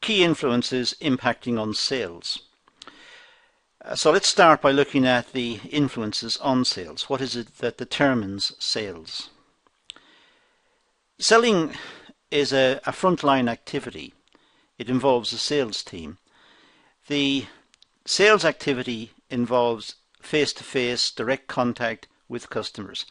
key influences impacting on sales. So let's start by looking at the influences on sales. What is it that determines sales? Selling is a frontline activity. It involves a sales team. The sales activity involves face-to-face direct contact with customers.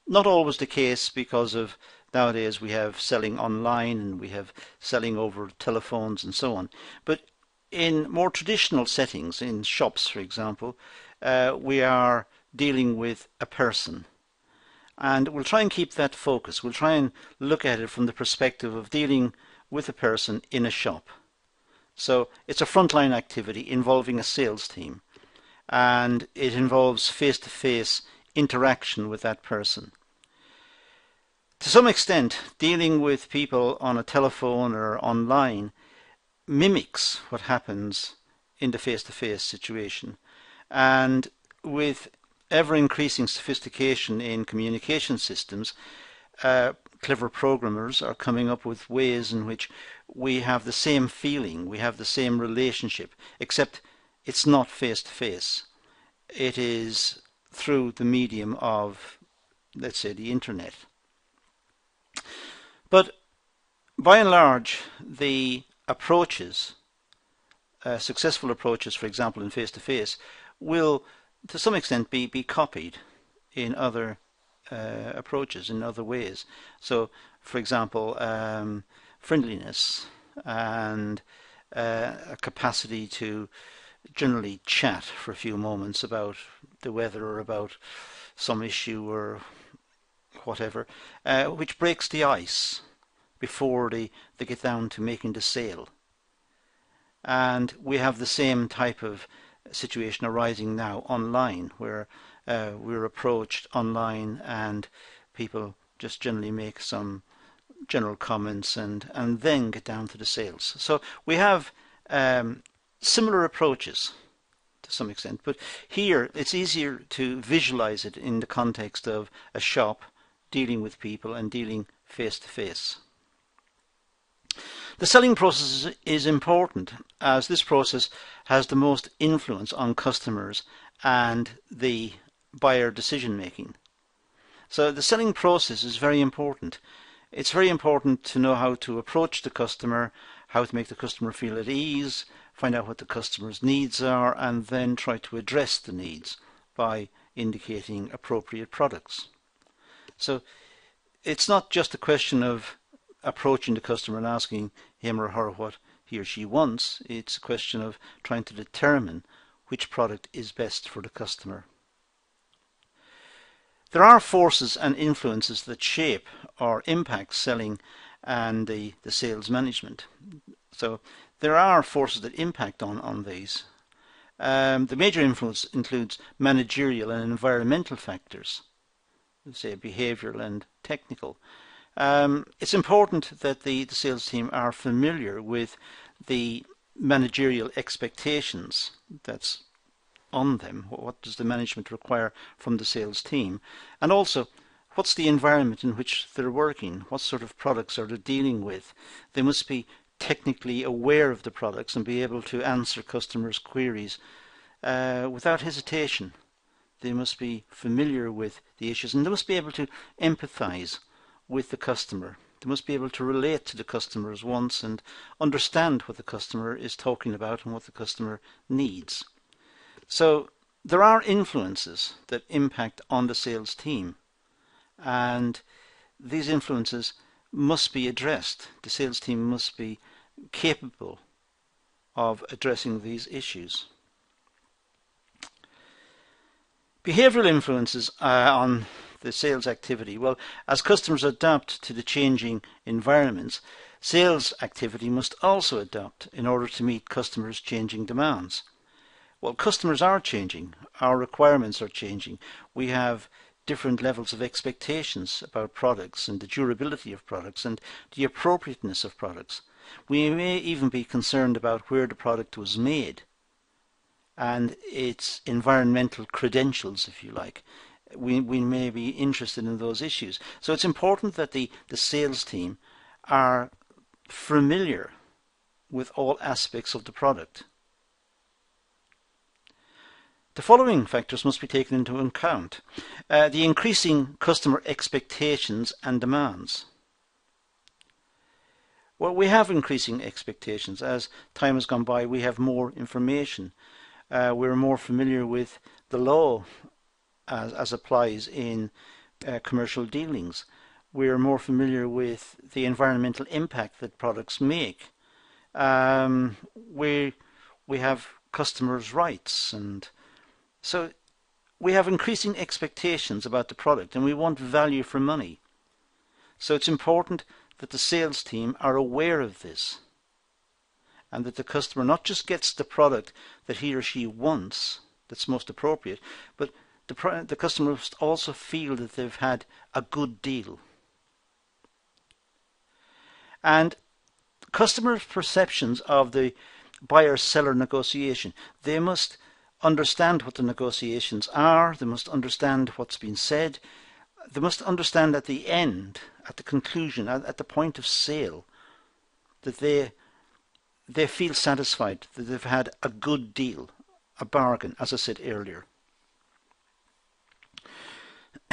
Not always the case, because of nowadays we have selling online and we have selling over telephones and so on. But in more traditional settings, in shops for example, we are dealing with a person. And we'll try and keep that focus. We'll try and look at it from the perspective of dealing with a person in a shop. So it's a frontline activity involving a sales team, and it involves face-to-face interaction with that person. To some extent, dealing with people on a telephone or online mimics what happens in the face-to-face situation. And with ever-increasing sophistication in communication systems, clever programmers are coming up with ways in which we have the same feeling, we have the same relationship, except it's not face-to-face. It is through the medium of, let's say, the internet. But by and large, the approaches, successful approaches, for example, in face-to-face, will to some extent be copied in other approaches, in other ways. So, for example, friendliness and a capacity to generally chat for a few moments about the weather or about some issue or whatever, which breaks the ice before they get down to making the sale. And we have the same type of situation arising now online, where we're approached online and people just generally make some general comments and then get down to the sales. So we have similar approaches to some extent, but here it's easier to visualize it in the context of a shop dealing with people and dealing face-to-face. The selling process is important, as this process has the most influence on customers and the buyer decision making. So the selling process is very important. It's very important to know how to approach the customer, how to make the customer feel at ease, find out what the customer's needs are, and then try to address the needs by indicating appropriate products. So it's not just a question of approaching the customer and asking him or her what he or she wants. It's a question of trying to determine which product is best for the customer. There are forces and influences that shape or impact selling and the sales management. So there are forces that impact on these. The major influence includes managerial and environmental factors, say behavioral and technical. It's important that the sales team are familiar with the managerial expectations that's on them. What does the management require from the sales team? And also, what's the environment in which they're working? What sort of products are they dealing with? They must be technically aware of the products and be able to answer customers' queries without hesitation. They must be familiar with the issues, and they must be able to empathize with the customer. They must be able to relate to the customer's wants and understand what the customer is talking about and what the customer needs. So there are influences that impact on the sales team, and these influences must be addressed. The sales team must be capable of addressing these issues. Behavioral influences on the sales activity. Well, as customers adapt to the changing environments, sales activity must also adapt in order to meet customers' changing demands. Well, customers are changing, our requirements are changing. We have different levels of expectations about products and the durability of products and the appropriateness of products. We may even be concerned about where the product was made and its environmental credentials, if you like. We may be interested in those issues. So it's important that the sales team are familiar with all aspects of the product. The following factors must be taken into account. The increasing customer expectations and demands. Well, we have increasing expectations. As time has gone by, we have more information. We're more familiar with the law as applies in commercial dealings. We're more familiar with the environmental impact that products make. We have customers' rights, and so we have increasing expectations about the product, and we want value for money. So it's important that the sales team are aware of this, and that the customer not just gets the product that he or she wants, that's most appropriate, but the customer must also feel that they've had a good deal. And customers' perceptions of the buyer-seller negotiation, they must understand what the negotiations are, they must understand what's been said, they must understand at the end, at the conclusion, at the point of sale, that they feel satisfied, that they've had a good deal, a bargain, as I said earlier.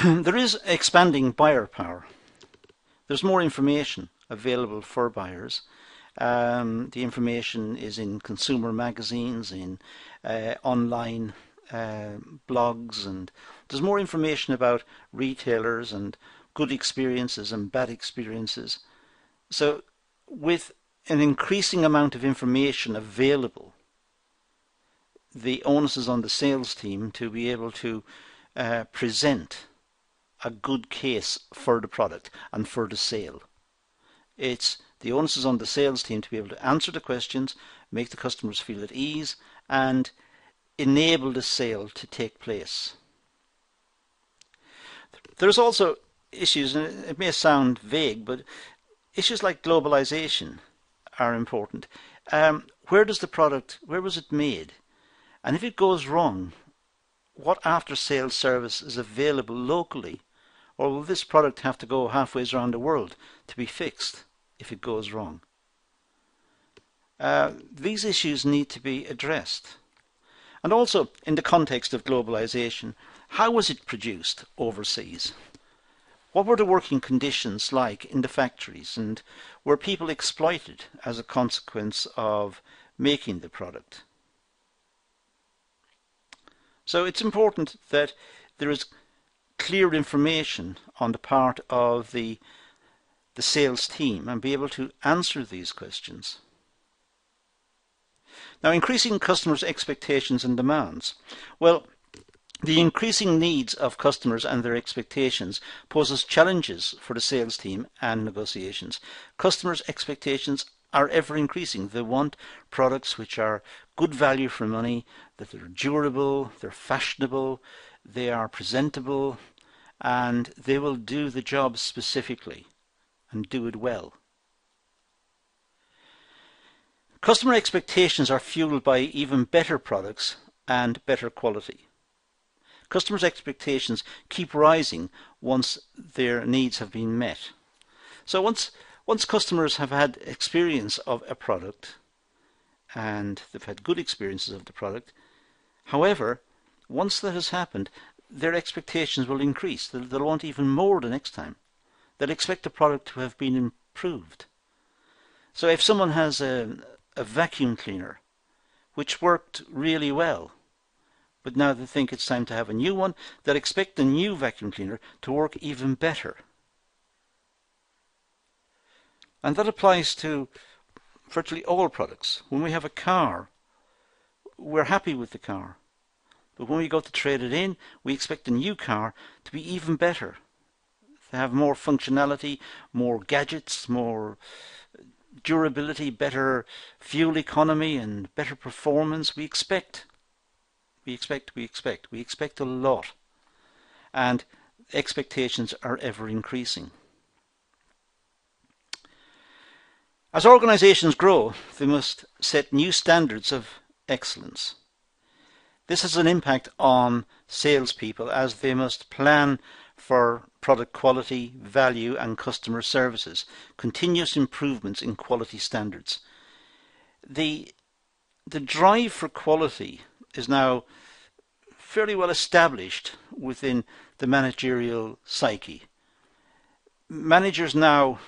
There is expanding buyer power. There's more information available for buyers. The information is in consumer magazines, in online blogs, and there's more information about retailers and good experiences and bad experiences. So with an increasing amount of information available, the onus is on the sales team to be able to present a good case for the product and for the sale. The onus is on the sales team to be able to answer the questions, make the customers feel at ease, and enable the sale to take place. There's also issues, and it may sound vague, but issues like globalisation are important. Where was it made? And if it goes wrong, what after-sales service is available locally? Or will this product have to go halfway around the world to be fixed if it goes wrong? These issues need to be addressed. And also, in the context of globalisation, how was it produced overseas? What were the working conditions like in the factories, and were people exploited as a consequence of making the product? So it's important that there is clear information on the part of the sales team and be able to answer these questions. Now, increasing customers' expectations and demands. Well, the increasing needs of customers and their expectations poses challenges for the sales team and negotiations. Customers' expectations are ever increasing. They want products which are good value for money, that they're durable, they're fashionable, they are presentable, and they will do the job specifically and do it well. Customer expectations are fueled by even better products and better quality. Customers' expectations keep rising once their needs have been met. So once customers have had experience of a product, and they've had good experiences of the product, however, once that has happened, their expectations will increase. They'll want even more the next time. They'll expect the product to have been improved. So if someone has a vacuum cleaner which worked really well, but now they think it's time to have a new one, they'll expect the new vacuum cleaner to work even better. And that applies to virtually all products. When we have a car, we're happy with the car. But when we go to trade it in, we expect the new car to be even better. To have more functionality, more gadgets, more durability, better fuel economy and better performance. We expect a lot. And expectations are ever increasing. As organizations grow, they must set new standards of excellence. This has an impact on salespeople as they must plan for product quality, value and customer services, continuous improvements in quality standards. The drive for quality is now fairly well established within the managerial psyche. Managers now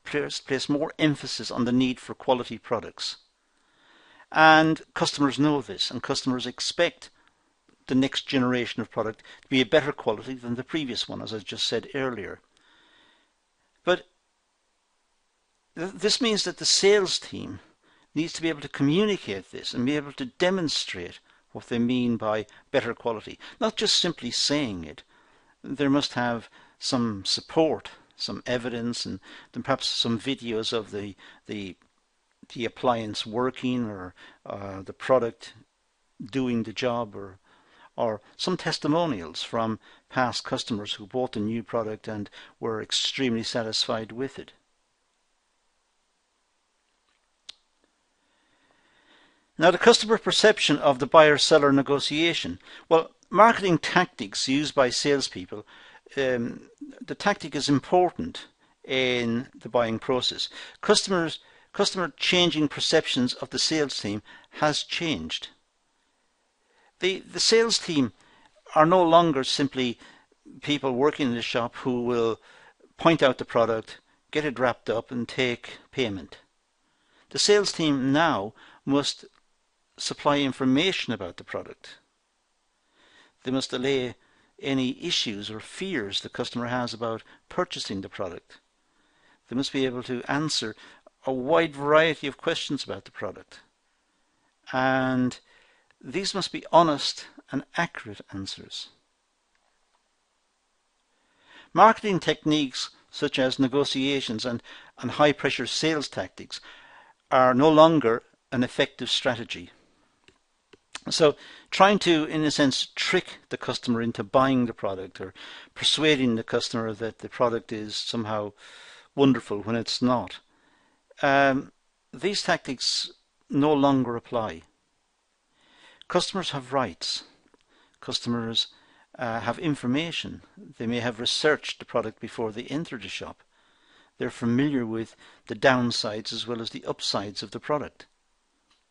place more emphasis on the need for quality products. And customers know this, and customers expect the next generation of product to be a better quality than the previous one, as I just said earlier. But this means that the sales team needs to be able to communicate this and be able to demonstrate what they mean by better quality. Not just simply saying it. There must have some support, some evidence, and then perhaps some videos of the appliance working, or the product doing the job, or some testimonials from past customers who bought the new product and were extremely satisfied with it. Now, the customer perception of the buyer-seller negotiation. Well, marketing tactics used by salespeople, the tactic is important in the buying process. Customer changing perceptions of the sales team has changed. The sales team are no longer simply people working in the shop who will point out the product, get it wrapped up, and take payment. The sales team now must supply information about the product. They must allay any issues or fears the customer has about purchasing the product. They must be able to answer a wide variety of questions about the product. And these must be honest and accurate answers. Marketing techniques such as negotiations and high-pressure sales tactics are no longer an effective strategy. So trying to, in a sense, trick the customer into buying the product, or persuading the customer that the product is somehow wonderful when it's not, these tactics no longer apply. Customers have rights. Customers have information. They may have researched the product before they enter the shop. They're familiar with the downsides as well as the upsides of the product.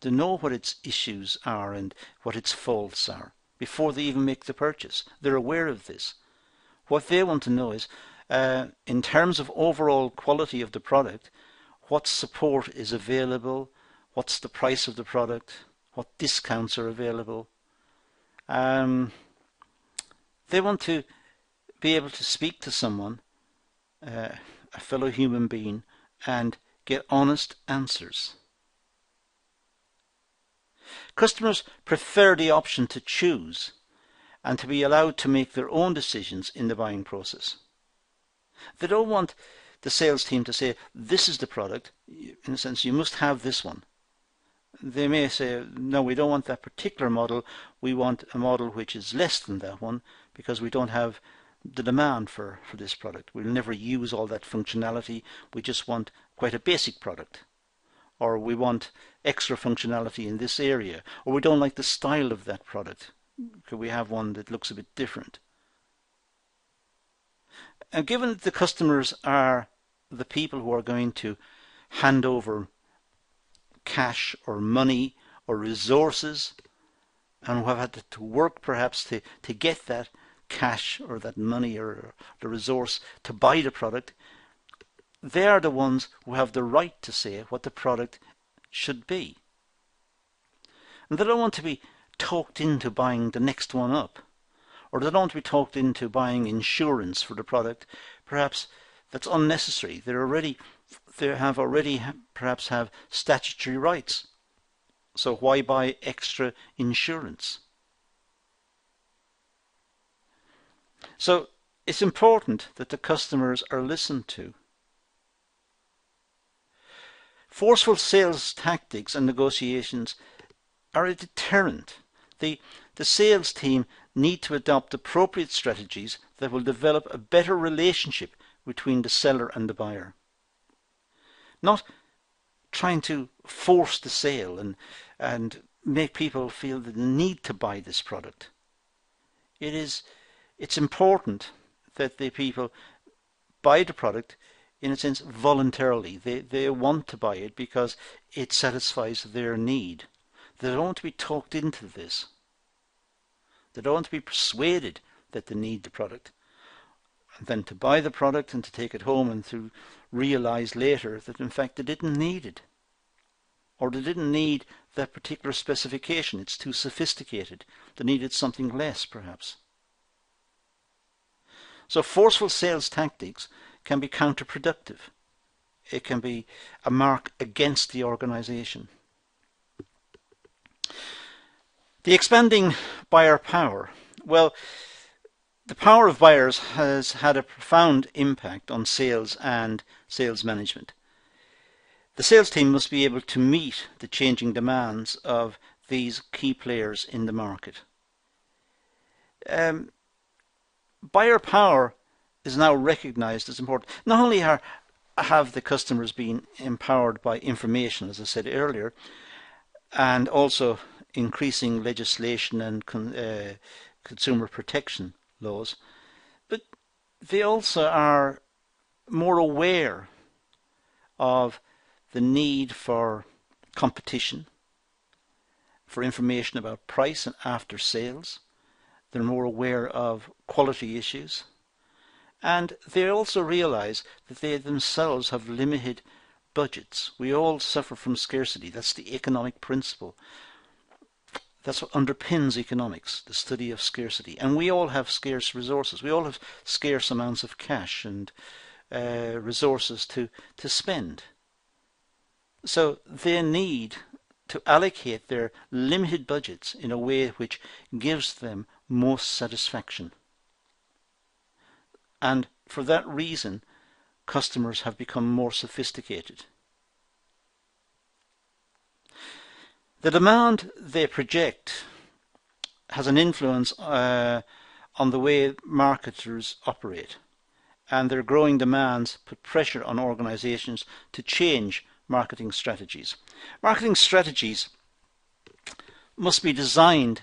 They know what its issues are and what its faults are before they even make the purchase. They're aware of this. What they want to know is, in terms of overall quality of the product, what support is available, what's the price of the product, what discounts are available. They want to be able to speak to someone, a fellow human being, and get honest answers. Customers prefer the option to choose and to be allowed to make their own decisions in the buying process. They don't want the sales team to say, this is the product, in a sense, you must have this one. They may say, no, we don't want that particular model, we want a model which is less than that one because we don't have the demand for this product. We'll never use all that functionality, we just want quite a basic product. Or we want extra functionality in this area, or we don't like the style of that product. Could we have one that looks a bit different? And given that the customers are the people who are going to hand over cash or money or resources, and who have had to work perhaps to get that cash or that money or the resource to buy the product, they are the ones who have the right to say what the product should be. And they don't want to be talked into buying the next one up, or they don't want to be talked into buying insurance for the product, perhaps that's unnecessary. They have already perhaps have statutory rights. So why buy extra insurance? So it's important that the customers are listened to. Forceful sales tactics and negotiations are a deterrent. The sales team need to adopt appropriate strategies that will develop a better relationship between the seller and the buyer. Not trying to force the sale and make people feel the need to buy this product. It's important that the people buy the product in a sense, voluntarily. They want to buy it because it satisfies their need. They don't want to be talked into this. They don't want to be persuaded that they need the product, and then to buy the product and to take it home and to realize later that in fact they didn't need it, or they didn't need that particular specification. It's too sophisticated. They needed something less, perhaps. So forceful sales tactics can be counterproductive. It can be a mark against the organization. The expanding buyer power. Well, the power of buyers has had a profound impact on sales and sales management. The sales team must be able to meet the changing demands of these key players in the market. Buyer power is now recognized as important. Not only have the customers been empowered by information, as I said earlier, and also increasing legislation and consumer protection laws, but they also are more aware of the need for competition, for information about price and after sales. They're more aware of quality issues, and they also realize that they themselves have limited budgets. We all suffer from scarcity. That's the economic principle. That's what underpins economics, the study of scarcity. And we all have scarce resources. We all have scarce amounts of cash and resources to spend. So they need to allocate their limited budgets in a way which gives them most satisfaction. And for that reason, customers have become more sophisticated. The demand they project has an influence on the way marketers operate, and their growing demands put pressure on organizations to change marketing strategies. Marketing strategies must be designed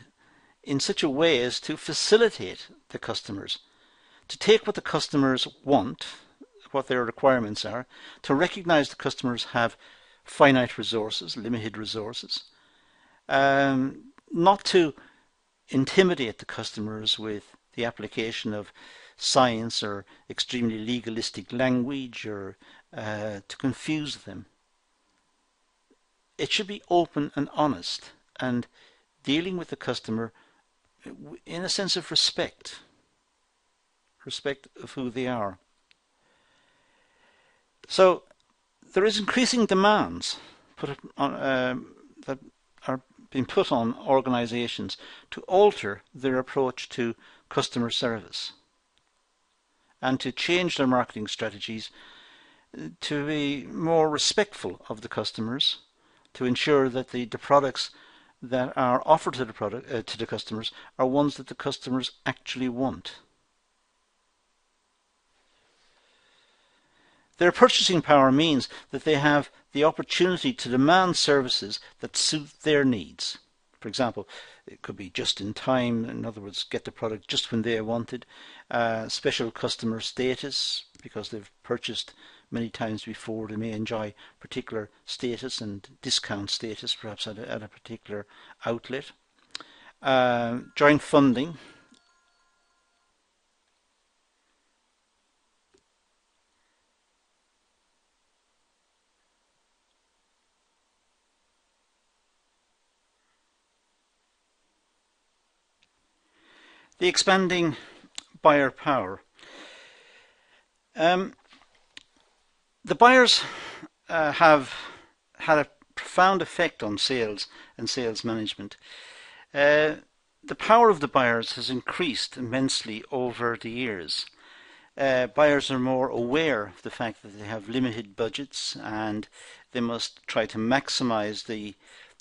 in such a way as to facilitate the customers, to take what the customers want, what their requirements are, to recognize the customers have finite resources, limited resources, not to intimidate the customers with the application of science or extremely legalistic language, or to confuse them. It should be open and honest, and dealing with the customer in a sense of respect of who they are. So there is increasing demands that are being put on organizations to alter their approach to customer service and to change their marketing strategies to be more respectful of the customers, to ensure that the products that are offered to the customers are ones that the customers actually want. Their purchasing power means that they have the opportunity to demand services that suit their needs. For example, it could be just in time, in other words, get the product just when they want it, special customer status, because they've purchased many times before. They may enjoy particular status and discount status, perhaps at a particular outlet. Joint funding. The expanding buyer power. The buyers have had a profound effect on sales and sales management. The power of the buyers has increased immensely over the years. Buyers are more aware of the fact that they have limited budgets and they must try to maximize the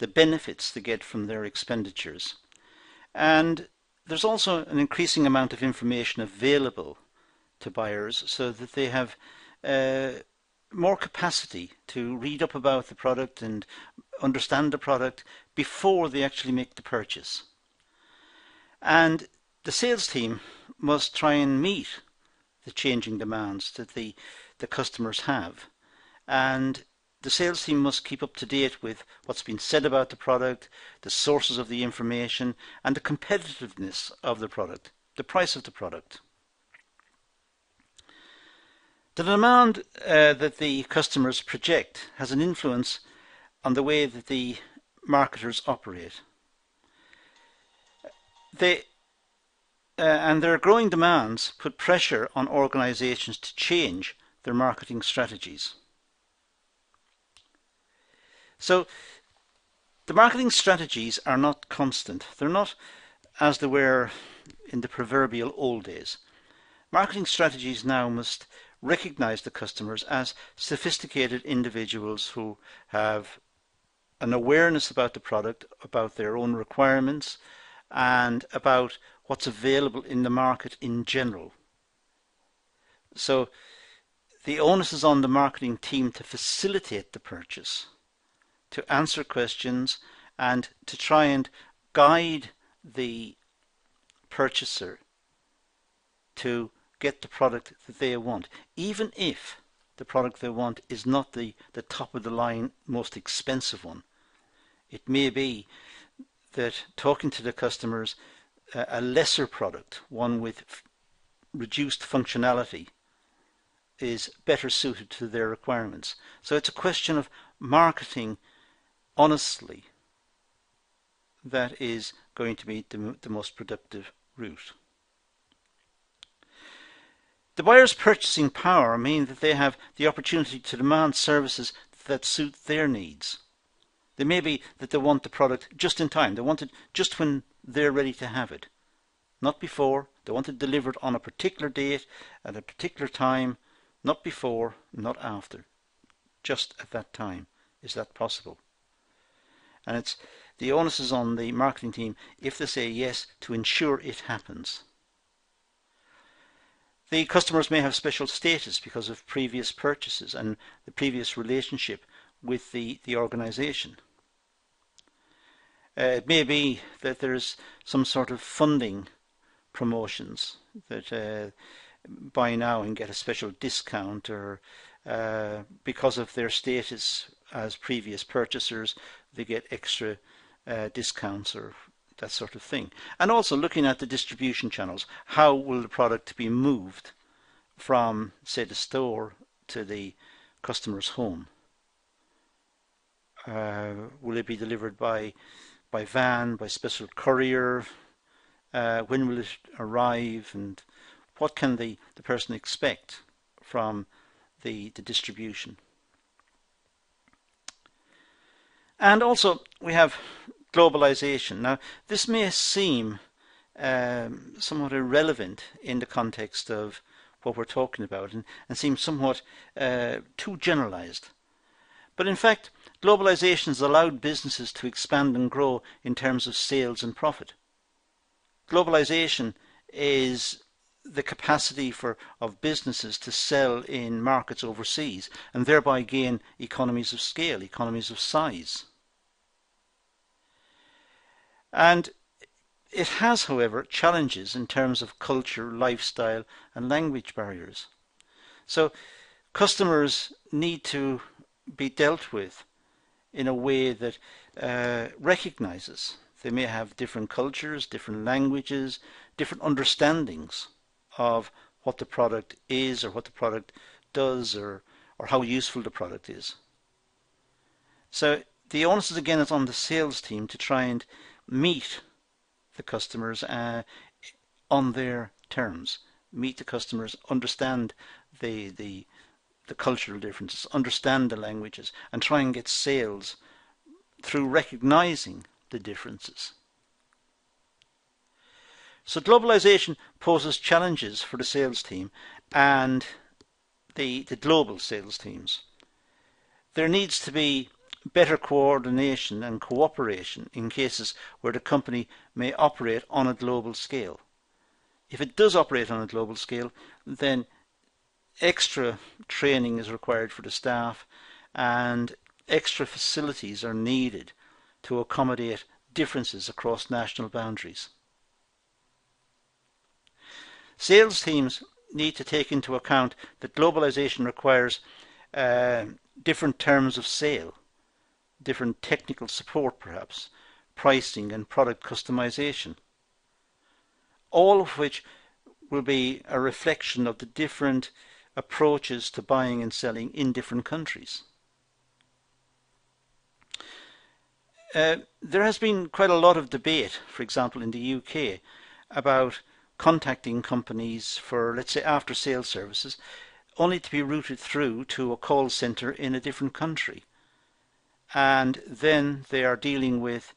benefits they get from their expenditures. And there's also an increasing amount of information available to buyers so that they have more capacity to read up about the product and understand the product before they actually make the purchase. And the sales team must try and meet the changing demands that the the customers have. And the sales team must keep up to date with what's been said about the product, the sources of the information, and the competitiveness of the product, the price of the product. The demand that the customers project has an influence on the way that the marketers operate. And their growing demands put pressure on organizations to change their marketing strategies. So the marketing strategies are not constant. They're not as they were in the proverbial old days. Marketing strategies now must recognize the customers as sophisticated individuals who have an awareness about the product, about their own requirements, and about what's available in the market in general. So the onus is on the marketing team to facilitate the purchase, to answer questions, and to try and guide the purchaser to get the product that they want, even if the product they want is not the top of the line, most expensive one. It may be that talking to the customers, a lesser product, one with reduced functionality, is better suited to their requirements. So it's a question of marketing honestly that is going to be the most productive route. The buyer's purchasing power means that they have the opportunity to demand services that suit their needs. They may be that they want the product just in time. They want it just when they're ready to have it. Not before. They want it delivered on a particular date at a particular time. Not before, not after. Just at that time. Is that possible? And it's the onus is on the marketing team, if they say yes, to ensure it happens. The customers may have special status because of previous purchases and the previous relationship with the organization. It may be that there's some sort of funding promotions that buy now and get a special discount, or because of their status as previous purchasers they get extra discounts or that sort of thing. And also looking at the distribution channels. How will the product be moved from, say, the store to the customer's home? Will it be delivered by van, by special courier? When will it arrive? And what can the person expect from the distribution? And also we have globalisation. Now this may seem somewhat irrelevant in the context of what we're talking about, and seem somewhat too generalised. But in fact, globalisation has allowed businesses to expand and grow in terms of sales and profit. Globalisation is the capacity of businesses to sell in markets overseas and thereby gain economies of scale, economies of size. And it has, however, challenges in terms of culture, lifestyle and language barriers. So customers need to be dealt with in a way that recognises they may have different cultures, different languages, different understandings of what the product is or what the product does, or how useful the product is. So the onus is again on the sales team to try and meet the customers on their terms, meet the customers, understand the cultural differences, understand the languages, and try and get sales through recognising the differences. So globalisation poses challenges for the sales team and the global sales teams. There needs to be better coordination and cooperation in cases where the company may operate on a global scale. If it does operate on a global scale, then extra training is required for the staff and extra facilities are needed to accommodate differences across national boundaries. Sales teams need to take into account that globalization requires different terms of sale, different technical support perhaps, pricing and product customization, all of which will be a reflection of the different approaches to buying and selling in different countries. There has been quite a lot of debate, for example in the UK, about contacting companies for, let's say, after sales services, only to be routed through to a call centre in a different country. And then they are dealing with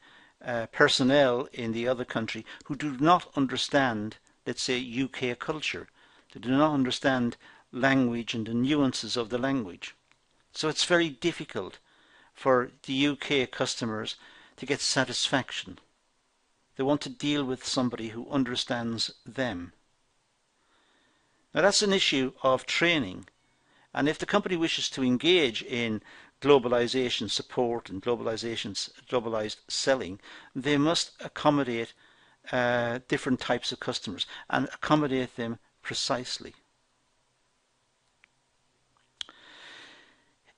personnel in the other country who do not understand, let's say, UK culture. They do not understand language and the nuances of the language. So it's very difficult for the UK customers to get satisfaction. They want to deal with somebody who understands them. Now that's an issue of training, and if the company wishes to engage in globalization support and globalized selling, they must accommodate different types of customers and accommodate them precisely.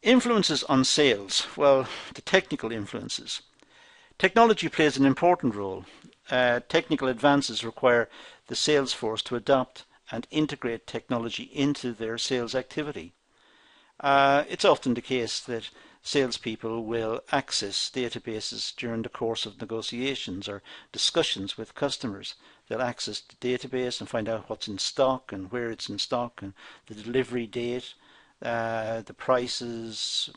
Influences on sales. Well, the technical influences. Technology plays an important role. Technical advances require the sales force to adopt and integrate technology into their sales activity. It's often the case that salespeople will access databases during the course of negotiations or discussions with customers. They'll access the database and find out what's in stock and where it's in stock and the delivery date, the prices,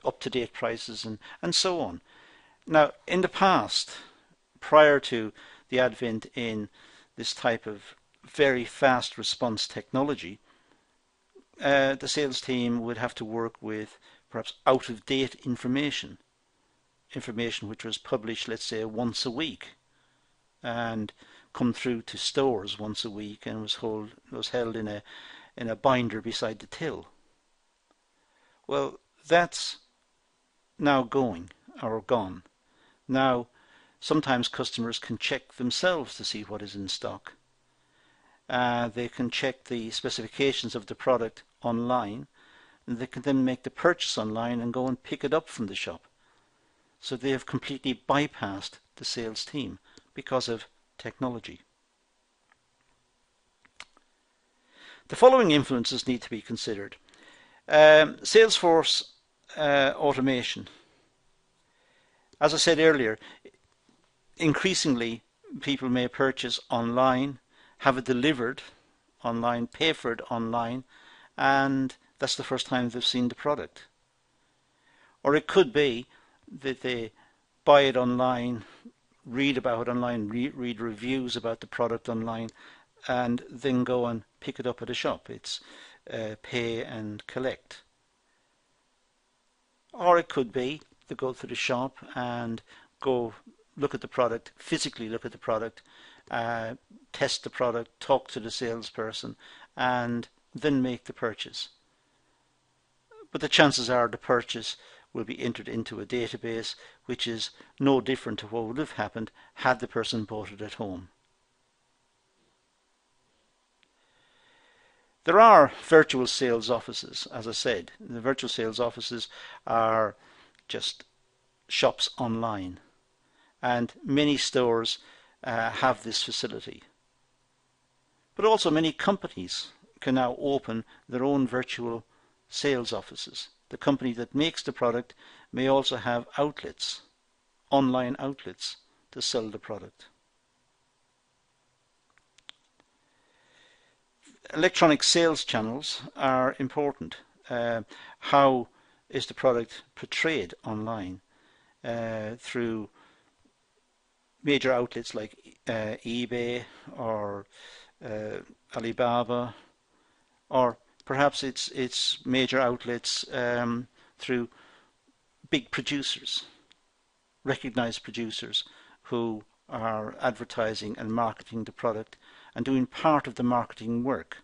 up-to-date prices, and so on. Now, in the past, prior to the advent in this type of very fast response technology, the sales team would have to work with perhaps out-of-date information which was published, let's say, once a week and come through to stores once a week and was held in a binder beside the till. Well, that's now gone. Now, sometimes customers can check themselves to see what is in stock. They can check the specifications of the product online, and they can then make the purchase online and go and pick it up from the shop. So they have completely bypassed the sales team because of technology. The following influences need to be considered. Salesforce automation. As I said earlier, increasingly people may purchase online, have it delivered online, pay for it online, and that's the first time they've seen the product. Or it could be that they buy it online, read about it online, read reviews about the product online, and then go and pick it up at a shop. It's pay and collect. Or it could be they go to the shop and go look at the product, physically look at the product, test the product, talk to the salesperson, and then make the purchase. But the chances are the purchase will be entered into a database which is no different to what would have happened had the person bought it at home. There are virtual sales offices, as I said. The virtual sales offices are just shops online, and many stores have this facility. But also many companies can now open their own virtual sales offices. The company that makes the product may also have outlets, online outlets, to sell the product. Electronic sales channels are important. How is the product portrayed online? Through major outlets like eBay or Alibaba, or perhaps it's major outlets through big producers, recognized producers who are advertising and marketing the product and doing part of the marketing work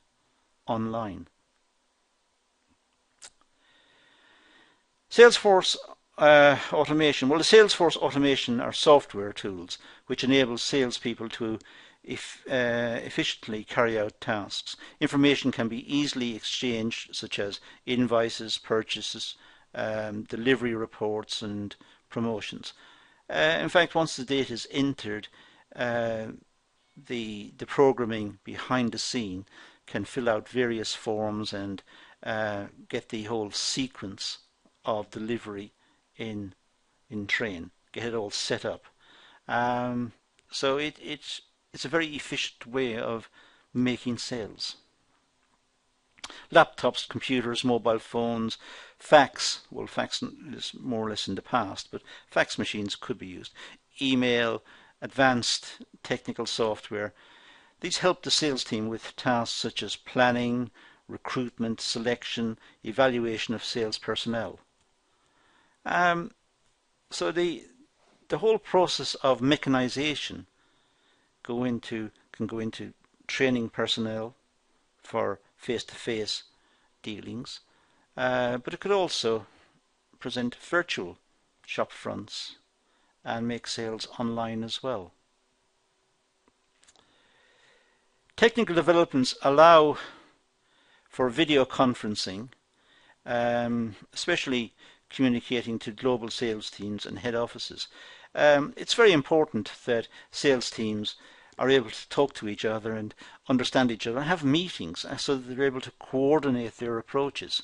online. Salesforce automation. Well, the Salesforce automation are software tools which enable salespeople to efficiently carry out tasks. Information can be easily exchanged, such as invoices, purchases, delivery reports, and promotions. In fact, once the data is entered, the programming behind the scene can fill out various forms and get the whole sequence of delivery in train, get it all set up. So it's a very efficient way of making sales. Laptops, computers, mobile phones, fax. Well, fax is more or less in the past, but fax machines could be used. Email, advanced technical software. These help the sales team with tasks such as planning, recruitment, selection, evaluation of sales personnel. So the whole process of mechanization can go into training personnel for face-to-face dealings, but it could also present virtual shop fronts and make sales online as well. Technical developments allow for video conferencing, especially communicating to global sales teams and head offices. It's very important that sales teams are able to talk to each other and understand each other and have meetings so that they're able to coordinate their approaches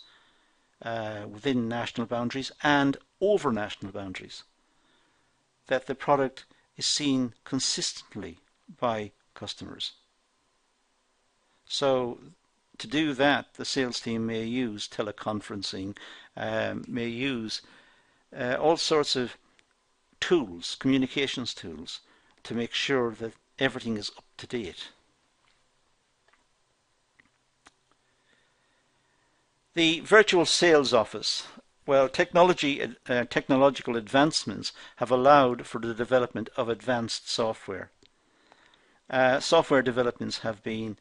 within national boundaries and over national boundaries. That the product is seen consistently by customers. So to do that, the sales team may use teleconferencing, may use all sorts of tools, communications tools, to make sure that everything is up to date. The virtual sales office. Well, technological advancements have allowed for the development of advanced software. Software developments have been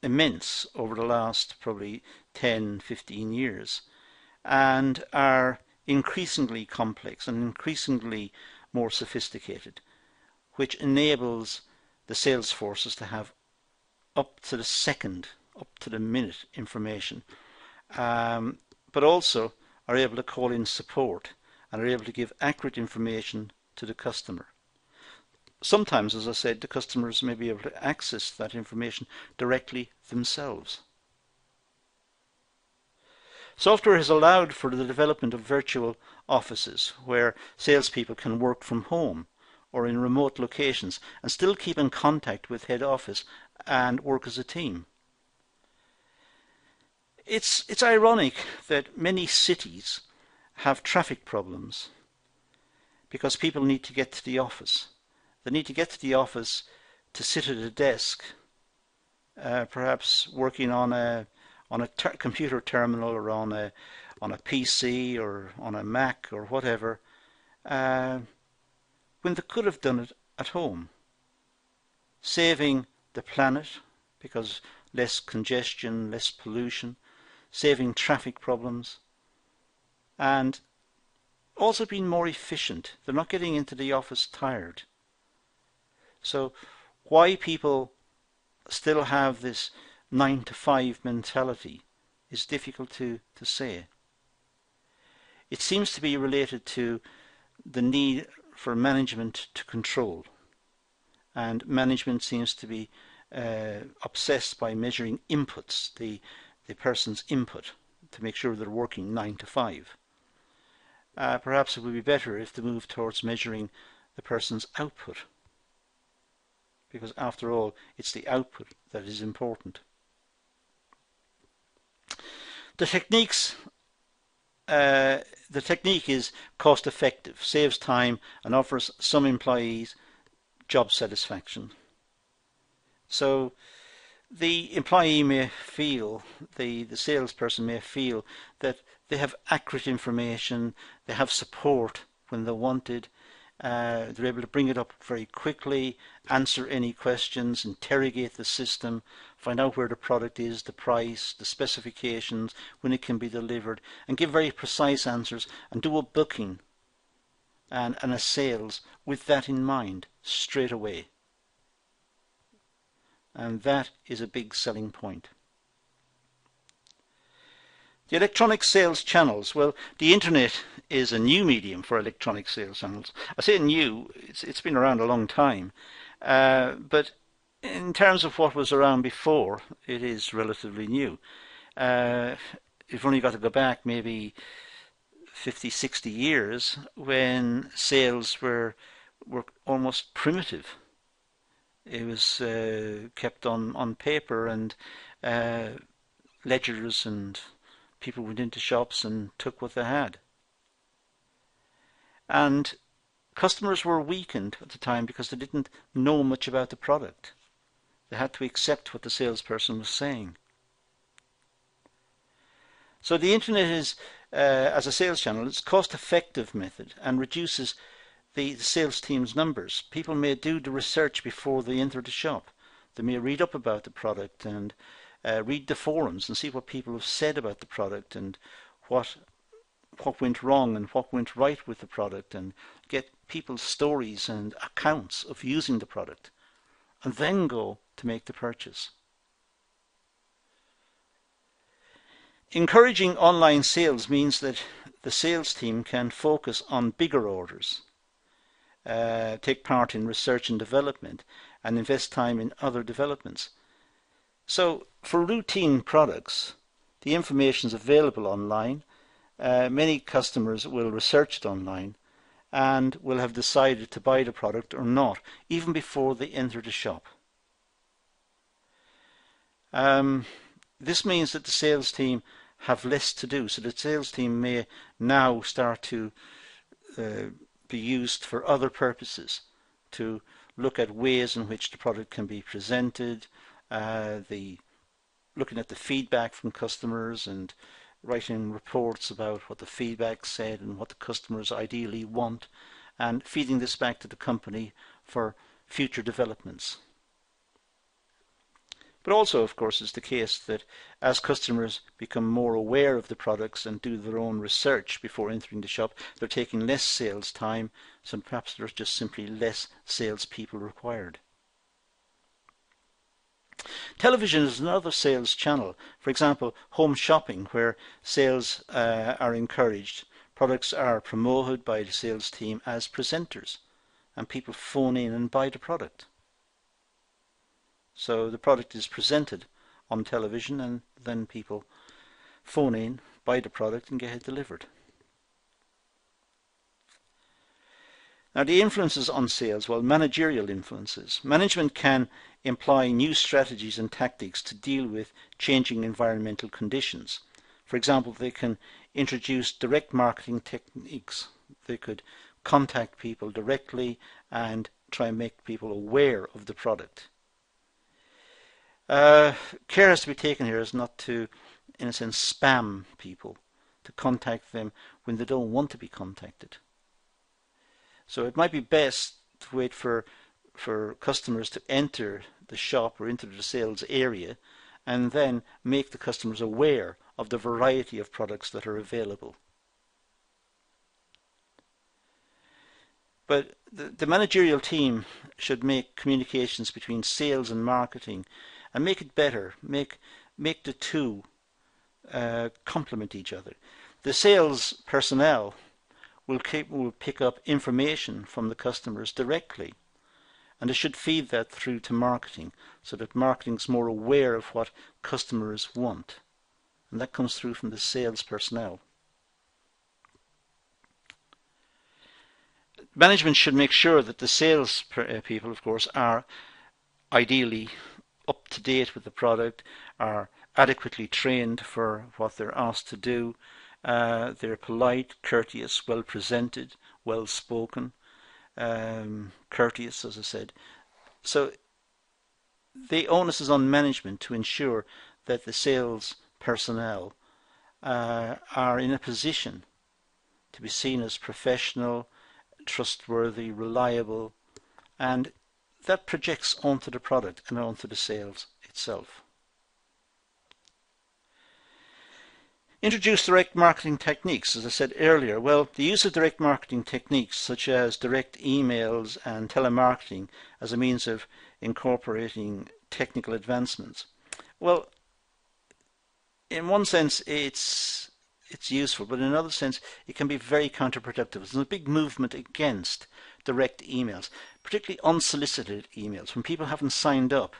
immense over the last probably 10-15 years and are increasingly complex and increasingly more sophisticated, which enables the sales forces to have up to the second, up to the minute information, but also are able to call in support and are able to give accurate information to the customer. Sometimes, as I said, the customers may be able to access that information directly themselves. Software has allowed for the development of virtual offices where salespeople can work from home or in remote locations and still keep in contact with head office and work as a team. It's ironic that many cities have traffic problems because people need to get to the office. They need to get to the office to sit at a desk, perhaps working on a computer terminal or on a PC or on a Mac or whatever, when they could have done it at home, saving the planet because less congestion, less pollution, saving traffic problems, and also being more efficient. They're not getting into the office tired. So why people still have this 9-to-5 mentality is difficult to say. It seems to be related to the need for management to control, and management seems to be obsessed by measuring inputs, the person's input, to make sure they're working 9-to-5. Perhaps it would be better if they moved towards measuring the person's output, because after all, it's the output that is important. The technique is cost effective, saves time and offers some employees job satisfaction. So the employee may feel, the salesperson may feel that they have accurate information, they have support when they want it, they're able to bring it up very quickly, answer any questions, interrogate the system, find out where the product is, the price, the specifications, when it can be delivered, and give very precise answers and do a booking and a sales with that in mind straight away. And that is a big selling point. The electronic sales channels. Well, the internet is a new medium for electronic sales channels. I say new, it's been around a long time. But in terms of what was around before, it is relatively new. You've only got to go back maybe 50, 60 years when sales were almost primitive. It was kept on paper and ledgers, and people went into shops and took what they had. And customers were weakened at the time because they didn't know much about the product. They had to accept what the salesperson was saying. So the internet is, as a sales channel, it's a cost-effective method and reduces the sales team's numbers. People may do the research before they enter the shop. They may read up about the product and read the forums and see what people have said about the product and what went wrong and what went right with the product, and get people's stories and accounts of using the product, and then go to make the purchase. Encouraging online sales means that the sales team can focus on bigger orders, take part in research and development, and invest time in other developments. So for routine products, the information is available online. Many customers will research it online and will have decided to buy the product or not, even before they enter the shop. This means that the sales team have less to do, so the sales team may now start to be used for other purposes, to look at ways in which the product can be presented, looking at the feedback from customers and writing reports about what the feedback said and what the customers ideally want, and feeding this back to the company for future developments. But also, of course, it's the case that as customers become more aware of the products and do their own research before entering the shop, they're taking less sales time, so perhaps there's just simply less salespeople required. Television is another sales channel. For example, home shopping, where sales are encouraged. Products are promoted by the sales team as presenters, and people phone in and buy the product. So the product is presented on television, and then people phone in, buy the product, and get it delivered. Now, the influences on sales, well, managerial influences. Management can employ new strategies and tactics to deal with changing environmental conditions. For example, they can introduce direct marketing techniques. They could contact people directly and try and make people aware of the product. Care has to be taken here as not to, in a sense, spam people, to contact them when they don't want to be contacted. So it might be best to wait for customers to enter the shop or into the sales area, and then make the customers aware of the variety of products that are available. But the managerial team should make communications between sales and marketing and make it better, make the two complement each other. The sales personnel will pick up information from the customers directly, and they should feed that through to marketing, so that marketing is more aware of what customers want, and that comes through from the sales personnel. Management should make sure that the sales people, of course, are ideally up to date with the product, are adequately trained for what they're asked to do. They're polite, courteous, well presented, well spoken, courteous, as I said. So the onus is on management to ensure that the sales personnel are in a position to be seen as professional, trustworthy, reliable, and that projects onto the product and onto the sales itself. Introduce direct marketing techniques. As I said earlier, well, the use of direct marketing techniques such as direct emails and telemarketing as a means of incorporating technical advancements. Well, in one sense it's useful, but in another sense it can be very counterproductive. There's a big movement against direct emails, particularly unsolicited emails, when people haven't signed up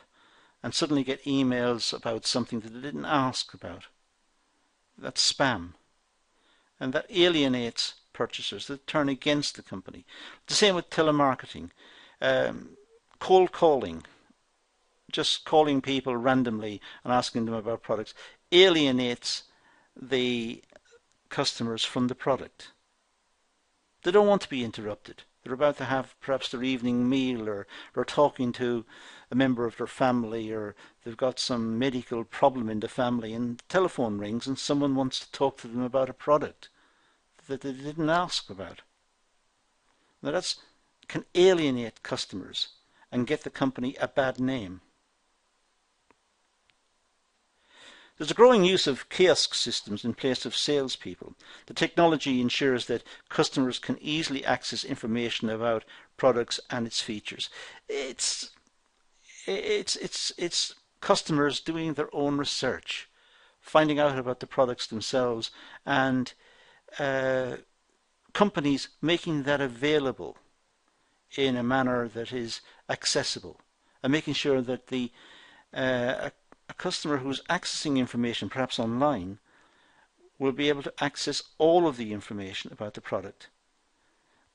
and suddenly get emails about something that they didn't ask about. That's spam, and that alienates purchasers that turn against the company. The same with telemarketing, cold calling, just calling people randomly and asking them about products, alienates the customers from the product. They don't want to be interrupted. They're about to have perhaps their evening meal, or they're talking to a member of their family, or they've got some medical problem in the family, and the telephone rings and someone wants to talk to them about a product that they didn't ask about. Now that can alienate customers and get the company a bad name. There's a growing use of kiosk systems in place of salespeople. The technology ensures that customers can easily access information about products and its features. It's customers doing their own research, finding out about the products themselves, and companies making that available in a manner that is accessible, and making sure that a customer who's accessing information, perhaps online, will be able to access all of the information about the product.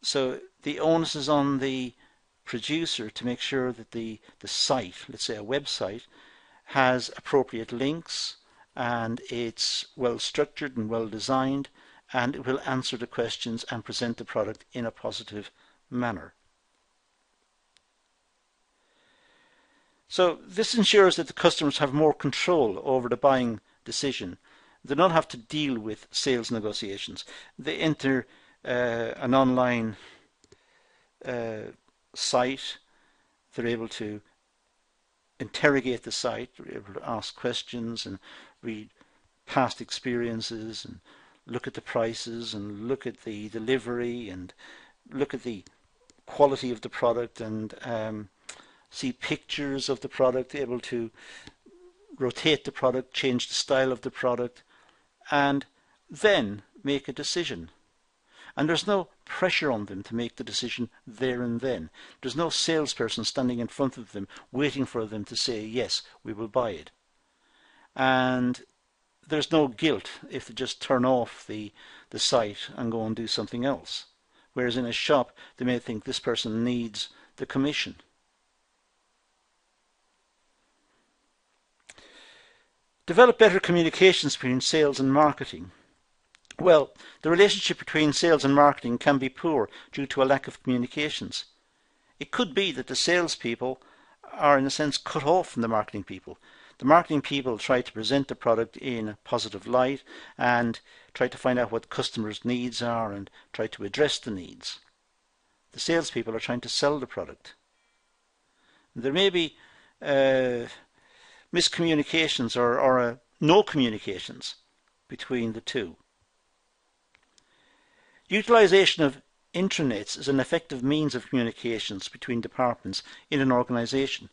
So the onus is on the producer to make sure that the site, let's say a website, has appropriate links, and it's well structured and well designed, and it will answer the questions and present the product in a positive manner. So this ensures that the customers have more control over the buying decision. They don't have to deal with sales negotiations. They enter an online site. They're able to interrogate the site. They're able to ask questions and read past experiences and look at the prices and look at the delivery and look at the quality of the product, and see pictures of the product, able to rotate the product, change the style of the product, and then make a decision. And there's no pressure on them to make the decision there and then. There's no salesperson standing in front of them waiting for them to say, yes, we will buy it. And there's no guilt if they just turn off the site and go and do something else. Whereas in a shop, they may think this person needs the commission. Develop better communications between sales and marketing. Well, the relationship between sales and marketing can be poor due to a lack of communications. It could be that the salespeople are, in a sense, cut off from the marketing people. The marketing people try to present the product in a positive light and try to find out what customers' needs are and try to address the needs. The salespeople are trying to sell the product. There may be miscommunications or no communications between the two. Utilization of intranets is an effective means of communications between departments in an organization.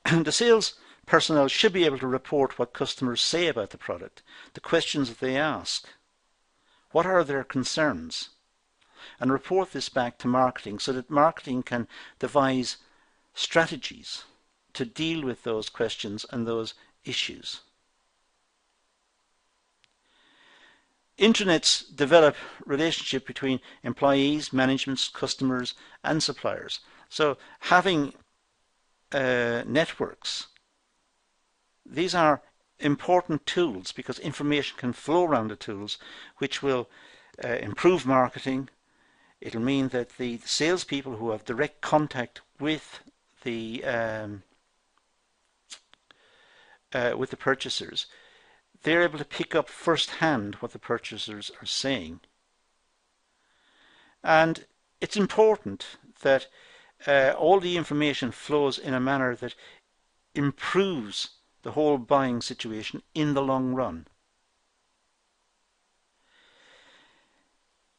The sales personnel should be able to report what customers say about the product, the questions that they ask, what are their concerns, and report this back to marketing so that marketing can devise strategies to deal with those questions and those issues. Intranets develop relationship between employees, management, customers and suppliers. So having networks, these are important tools because information can flow around the tools, which will improve marketing. It'll mean that the salespeople who have direct contact with the purchasers, they're able to pick up firsthand what the purchasers are saying. And it's important that all the information flows in a manner that improves the whole buying situation in the long run.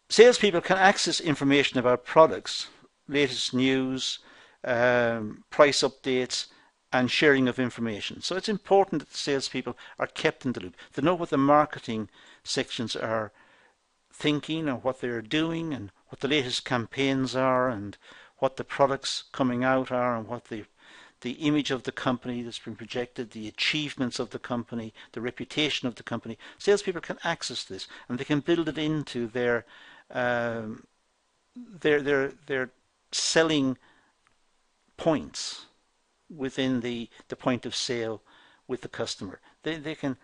Salespeople can access information about products, latest news, price updates, and sharing of information. So it's important that the salespeople are kept in the loop. They know what the marketing sections are thinking, or what they're doing, and what the latest campaigns are, and what the products coming out are, and what the image of the company that's been projected, the achievements of the company, the reputation of the company. Salespeople can access this, and they can build it into their selling points within the point of sale with the customer. They can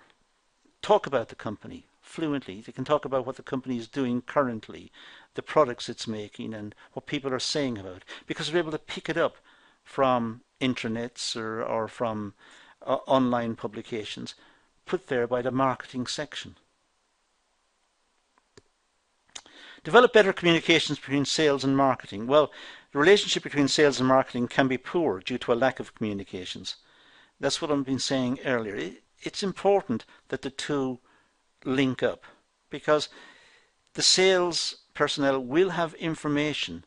talk about the company fluently. They can talk about what the company is doing currently, the products it's making, and what people are saying about it, because they're able to pick it up from intranets or from online publications put there by the marketing section. Develop better communications between sales and marketing. Well, the relationship between sales and marketing can be poor due to a lack of communications. That's what I've been saying earlier. It's important that the two link up, because the sales personnel will have information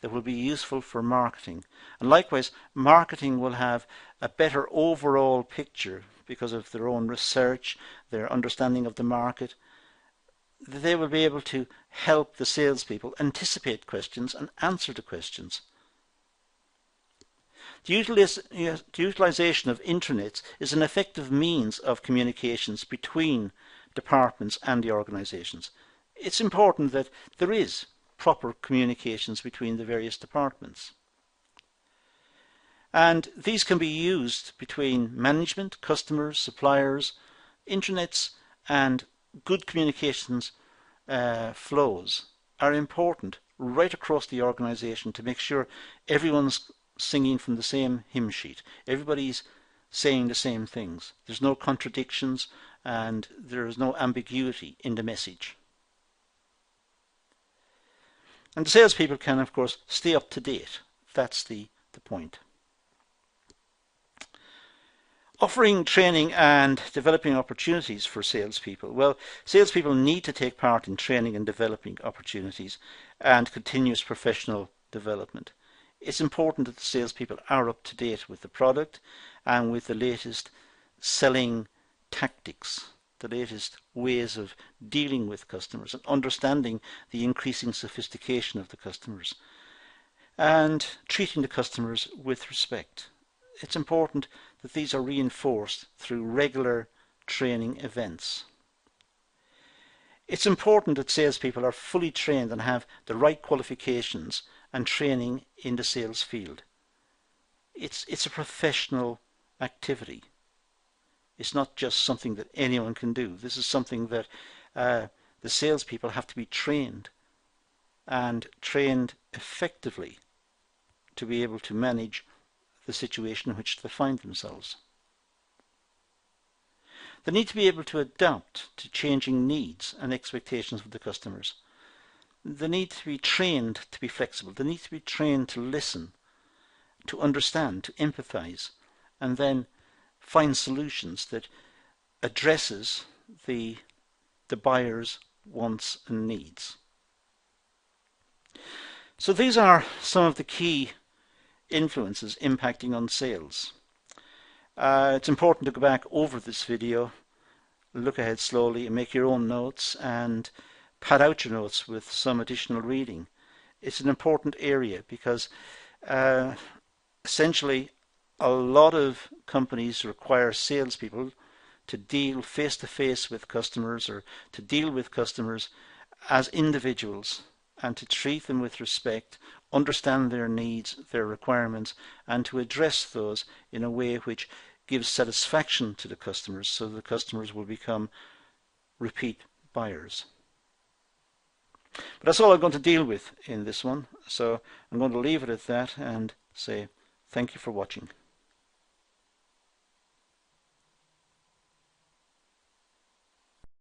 that will be useful for marketing. And likewise, marketing will have a better overall picture because of their own research, their understanding of the market. They will be able to help the salespeople anticipate questions and answer the questions. The utilization of intranets is an effective means of communications between departments and the organizations. It's important that there is proper communications between the various departments. And these can be used between management, customers, suppliers, intranets, and good communications flows are important right across the organization to make sure everyone's singing from the same hymn sheet. Everybody's saying the same things. There's no contradictions and there is no ambiguity in the message. And the salespeople can, of course, stay up to date. That's the point. Offering training and developing opportunities for salespeople. Well, salespeople need to take part in training and developing opportunities and continuous professional development. It's important that the salespeople are up to date with the product and with the latest selling tactics, the latest ways of dealing with customers and understanding the increasing sophistication of the customers and treating the customers with respect. It's important that these are reinforced through regular training events. It's important that salespeople are fully trained and have the right qualifications and training in the sales field. It's a professional activity. It's not just something that anyone can do. This is something that the salespeople have to be trained and trained effectively to be able to manage the situation in which they find themselves. They need to be able to adapt to changing needs and expectations of the customers. They need to be trained to be flexible. They need to be trained to listen, to understand, to empathize, and then find solutions that addresses the buyer's wants and needs. So these are some of the key influences impacting on sales. It's important to go back over this video, look ahead slowly and make your own notes and pad out your notes with some additional reading. It's an important area because essentially a lot of companies require salespeople to deal face to face with customers or to deal with customers as individuals and to treat them with respect, understand their needs, their requirements, and to address those in a way which gives satisfaction to the customers so the customers will become repeat buyers. But that's all I'm going to deal with in this one, so I'm going to leave it at that and say thank you for watching.